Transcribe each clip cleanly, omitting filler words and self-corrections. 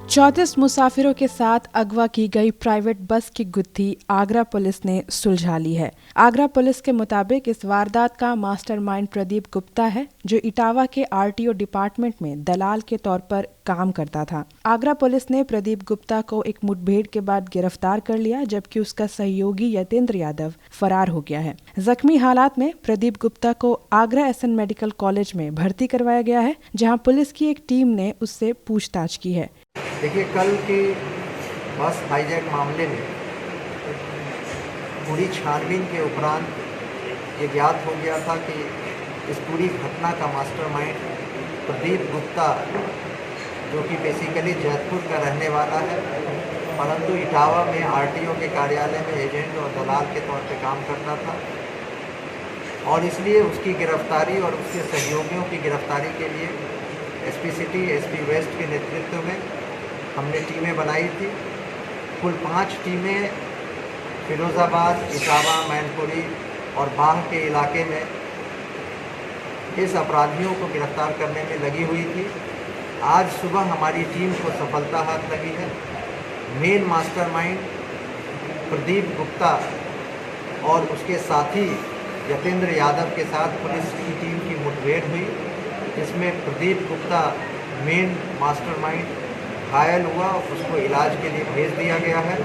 34 मुसाफिरों के साथ अगवा की गई प्राइवेट बस की गुत्थी आगरा पुलिस ने सुलझा ली है। आगरा पुलिस के मुताबिक इस वारदात का मास्टरमाइंड प्रदीप गुप्ता है, जो इटावा के आरटीओ डिपार्टमेंट में दलाल के तौर पर काम करता था। आगरा पुलिस ने प्रदीप गुप्ता को एक मुठभेड़ के बाद गिरफ्तार कर लिया, जबकि उसका सहयोगी यतेंद्र यादव फरार हो गया है। जख्मी हालात में प्रदीप गुप्ता को आगरा एसएन मेडिकल कॉलेज में भर्ती करवाया गया है, जहां पुलिस की एक टीम ने उससे पूछताछ की है। देखिए, कल की बस हाईजैक मामले में पूरी छानबीन के उपरांत ये ज्ञात हो गया था कि इस पूरी घटना का मास्टरमाइंड प्रदीप गुप्ता, जो कि बेसिकली जयपुर का रहने वाला है, परंतु इटावा में आरटीओ के कार्यालय में एजेंट और दलाल के तौर पे काम करता था, और इसलिए उसकी गिरफ्तारी और उसके सहयोगियों की गिरफ्तारी के लिए एसपी सिटी, एसपी वेस्ट के नेतृत्व में हमने टीमें बनाई थी। कुल 5 टीमें फिरोज़ाबाद, इटावा, मैनपुरी और बाह के इलाके में इस अपराधियों को गिरफ्तार करने में लगी हुई थी। आज सुबह हमारी टीम को सफलता हाथ लगी है। मेन मास्टरमाइंड प्रदीप गुप्ता और उसके साथी यतेंद्र यादव के साथ पुलिस की टीम की मुठभेड़ हुई। इसमें प्रदीप गुप्ता मेन मास्टरमाइंड घायल हुआ, उसको इलाज के लिए भेज दिया गया है।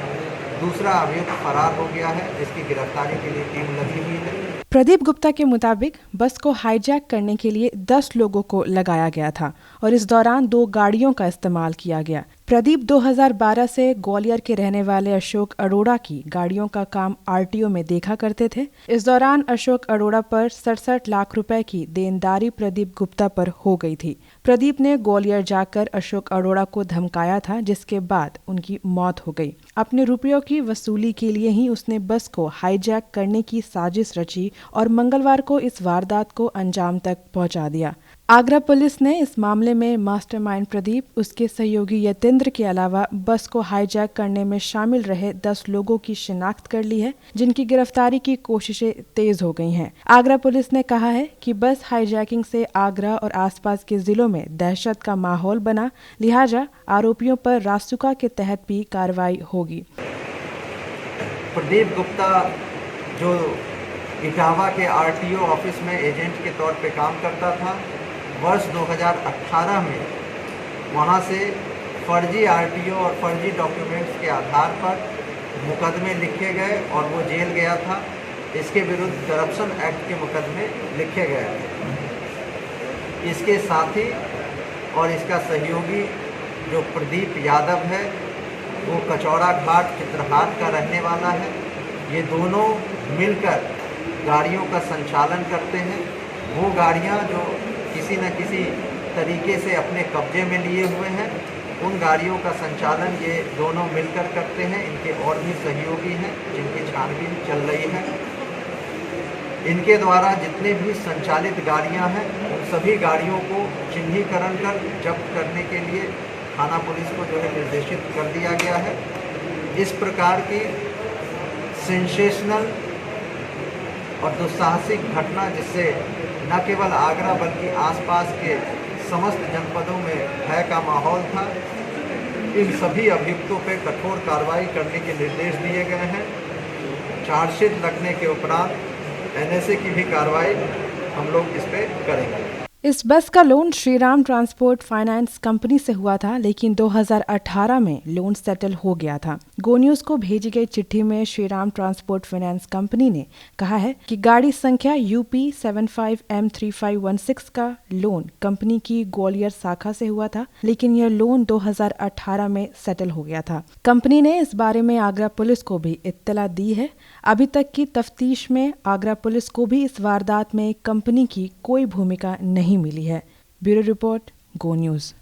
दूसरा अभियुक्त फरार हो गया है, जिसकी गिरफ्तारी के लिए टीम लगी हुई है। प्रदीप गुप्ता के मुताबिक बस को हाईजैक करने के लिए 10 लोगों को लगाया गया था और इस दौरान 2 गाड़ियों का इस्तेमाल किया गया। प्रदीप 2012 से ग्वालियर के रहने वाले अशोक अरोड़ा की गाड़ियों का काम आरटीओ में देखा करते थे। इस दौरान अशोक अरोड़ा पर 67 लाख रुपए की देनदारी प्रदीप गुप्ता पर हो गई थी। प्रदीप ने ग्वालियर जाकर अशोक अरोड़ा को धमकाया था, जिसके बाद उनकी मौत हो गई। अपने रुपयों की वसूली के लिए ही उसने बस को हाईजैक करने की साजिश रची और मंगलवार को इस वारदात को अंजाम तक पहुंचा दिया। आगरा पुलिस ने इस मामले में मास्टरमाइंड प्रदीप, उसके सहयोगी यतेंद्र के अलावा बस को हाईजैक करने में शामिल रहे 10 लोगों की शिनाख्त कर ली है, जिनकी गिरफ्तारी की कोशिशें तेज हो गई हैं। आगरा पुलिस ने कहा है कि बस हाईजैकिंग से आगरा और आसपास के जिलों में दहशत का माहौल बना, लिहाजा आरोपियों पर रासुका के तहत भी कार्रवाई होगी। प्रदीप गुप्ता, जो इटावा के आरटीओ ऑफिस में एजेंट के तौर पे काम करता था, वर्ष 2018 में वहाँ से फर्जी आरटीओ और फर्जी डॉक्यूमेंट्स के आधार पर मुकदमे लिखे गए और वो जेल गया था। इसके विरुद्ध करप्शन एक्ट के मुकदमे लिखे गए थे। इसके साथी और इसका सहयोगी जो प्रदीप यादव है, वो कचौड़ा घाट चित्रहाट का रहने वाला है। ये दोनों मिलकर गाड़ियों का संचालन करते हैं। वो गाड़ियाँ जो किसी न किसी तरीके से अपने कब्जे में लिए हुए हैं, उन गाड़ियों का संचालन ये दोनों मिलकर करते हैं। इनके और भी सहयोगी हैं, जिनकी छानबीन चल रही है। इनके द्वारा जितने भी संचालित गाड़ियां हैं, उन सभी गाड़ियों को चिन्हीकरण कर जब्त करने के लिए थाना पुलिस को जो है निर्देशित कर दिया गया है। इस प्रकार की सेंसेशनल और दुस्साहसिक घटना, जिससे न केवल आगरा बल्कि आसपास के समस्त जनपदों में भय का माहौल था, इन सभी अभियुक्तों पर कठोर कार्रवाई करने के निर्देश दिए गए हैं। चार्जशीट लगने के उपरांत एनएसए की भी कार्रवाई हम लोग इस पर करेंगे। इस बस का loan Shriram transport finance company से हुआ था, लेकिन 2018 में लोन सेटल हो गया था। गो न्यूज को भेजी गई चिट्ठी में श्रीराम ट्रांसपोर्ट फाइनेंस कंपनी ने कहा है कि गाड़ी संख्या UP 75M3516 का लोन कंपनी की ग्वालियर शाखा से हुआ था, लेकिन यह लोन 2018 में सेटल हो गया था। कंपनी ने इस बारे में आगरा पुलिस को भी इत्तला दी है। अभी तक की तफ्तीश में आगरा पुलिस को भी इस वारदात में कंपनी की कोई भूमिका नहीं मिली है। ब्यूरो रिपोर्ट, गो न्यूज।